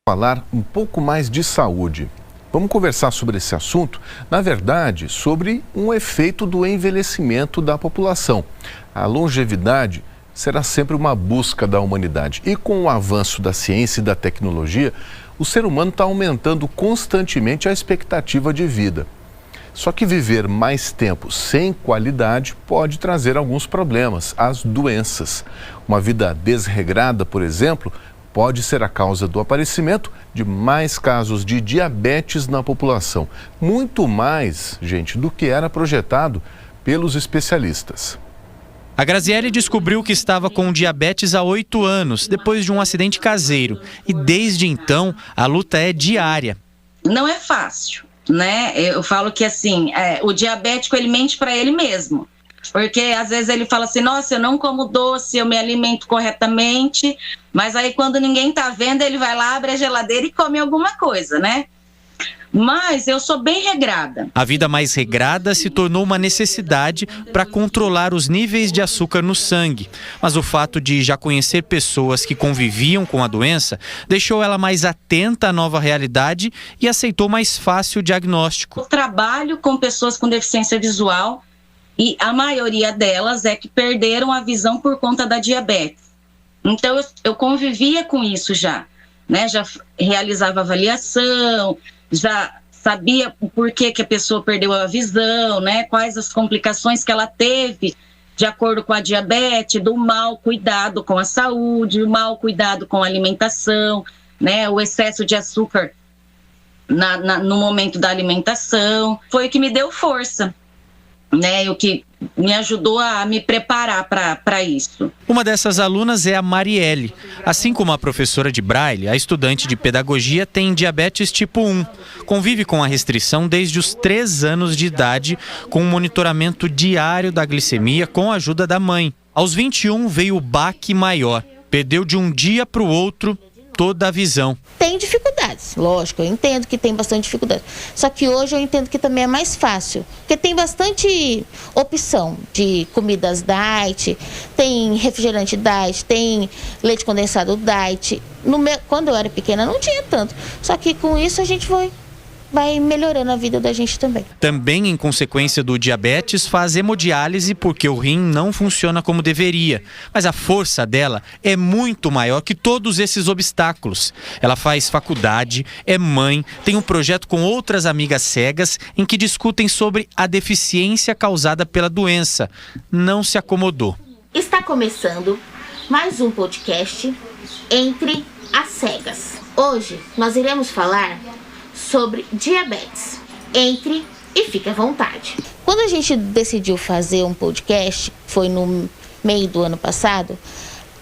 falar um pouco mais de saúde. Vamos conversar sobre esse assunto, na verdade, sobre um efeito do envelhecimento da população. A longevidade será sempre uma busca da humanidade. E com o avanço da ciência e da tecnologia, o ser humano está aumentando constantemente a expectativa de vida. Só que viver mais tempo sem qualidade pode trazer alguns problemas, as doenças. Uma vida desregrada, por exemplo, pode ser a causa do aparecimento de mais casos de diabetes na população. Muito mais, gente, do que era projetado pelos especialistas. A Graziele descobriu que estava com diabetes há 8 anos, depois de um acidente caseiro. E desde então, a luta é diária. Não é fácil, né? Eu falo que assim, o diabético ele mente para ele mesmo. Porque às vezes ele fala assim, nossa, eu não como doce, eu me alimento corretamente, mas aí quando ninguém tá vendo, ele vai lá, abre a geladeira e come alguma coisa, né? Mas eu sou bem regrada. A vida mais regrada se tornou uma necessidade para controlar os níveis de açúcar no sangue. Mas o fato de já conhecer pessoas que conviviam com a doença deixou ela mais atenta à nova realidade e aceitou mais fácil o diagnóstico. Eu trabalho com pessoas com deficiência visual e a maioria delas é que perderam a visão por conta da diabetes. Então eu convivia com isso já, né? Já realizava avaliação, já sabia o porquê que a pessoa perdeu a visão, né? Quais as complicações que ela teve de acordo com a diabetes, do mau cuidado com a saúde, o mau cuidado com a alimentação, né? O excesso de açúcar no momento da alimentação. Foi o que me deu força, né? O que me ajudou a me preparar para isso. Uma dessas alunas é a Marielle. Assim como a professora de Braille, a estudante de pedagogia tem diabetes tipo 1. Convive com a restrição desde os 3 anos de idade, com um monitoramento diário da glicemia com a ajuda da mãe. Aos 21 veio o baque maior. Perdeu de um dia para o outro toda a visão. Tem dificuldades, lógico, eu entendo que tem bastante dificuldade. Só que hoje eu entendo que também é mais fácil, porque tem bastante opção de comidas diet, tem refrigerante diet, tem leite condensado diet. Quando eu era pequena não tinha tanto, só que com isso a gente vai melhorando a vida da gente também. Também em consequência do diabetes faz hemodiálise porque o rim não funciona como deveria. Mas a força dela é muito maior que todos esses obstáculos. Ela faz faculdade, é mãe, tem um projeto com outras amigas cegas em que discutem sobre a deficiência causada pela doença. Não se acomodou. Está começando mais um podcast Entre as Cegas. Hoje nós iremos falar sobre diabetes. Entre e fique à vontade. Quando a gente decidiu fazer um podcast, foi no meio do ano passado,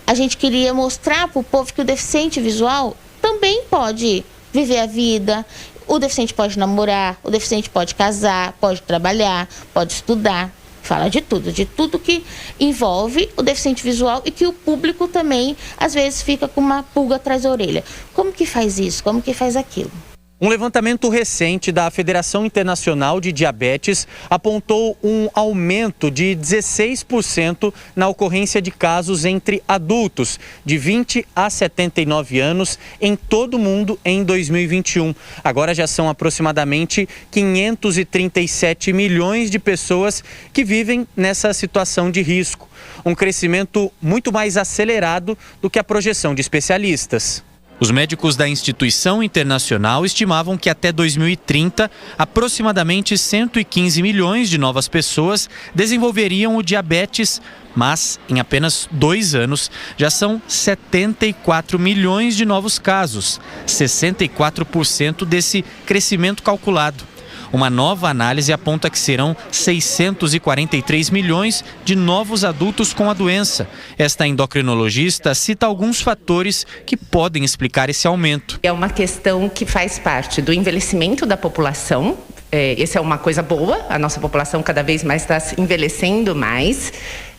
a gente queria mostrar para o povo que o deficiente visual também pode viver a vida, o deficiente pode namorar, o deficiente pode casar, pode trabalhar, pode estudar. Fala de tudo que envolve o deficiente visual e que o público também, às vezes, fica com uma pulga atrás da orelha. Como que faz isso? Como que faz aquilo? Um levantamento recente da Federação Internacional de Diabetes apontou um aumento de 16% na ocorrência de casos entre adultos de 20 a 79 anos em todo o mundo em 2021. Agora já são aproximadamente 537 milhões de pessoas que vivem nessa situação de risco. Um crescimento muito mais acelerado do que a projeção de especialistas. Os médicos da instituição internacional estimavam que até 2030, aproximadamente 115 milhões de novas pessoas desenvolveriam o diabetes, mas em apenas 2 anos já são 74 milhões de novos casos, 64% desse crescimento calculado. Uma nova análise aponta que serão 643 milhões de novos adultos com a doença. Esta endocrinologista cita alguns fatores que podem explicar esse aumento. É uma questão que faz parte do envelhecimento da população. Essa é uma coisa boa, a nossa população cada vez mais está envelhecendo mais.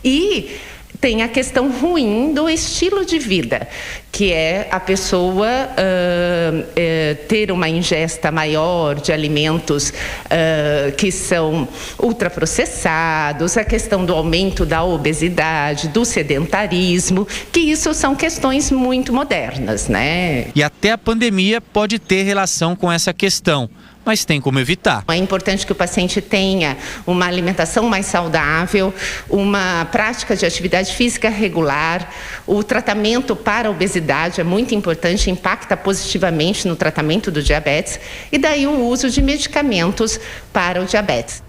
E tem a questão ruim do estilo de vida, que é a pessoa ter uma ingesta maior de alimentos que são ultraprocessados, a questão do aumento da obesidade, do sedentarismo, que isso são questões muito modernas, né? E a até a pandemia pode ter relação com essa questão, mas tem como evitar. É importante que o paciente tenha uma alimentação mais saudável, uma prática de atividade física regular. O tratamento para a obesidade é muito importante, impacta positivamente no tratamento do diabetes. E daí o uso de medicamentos para o diabetes.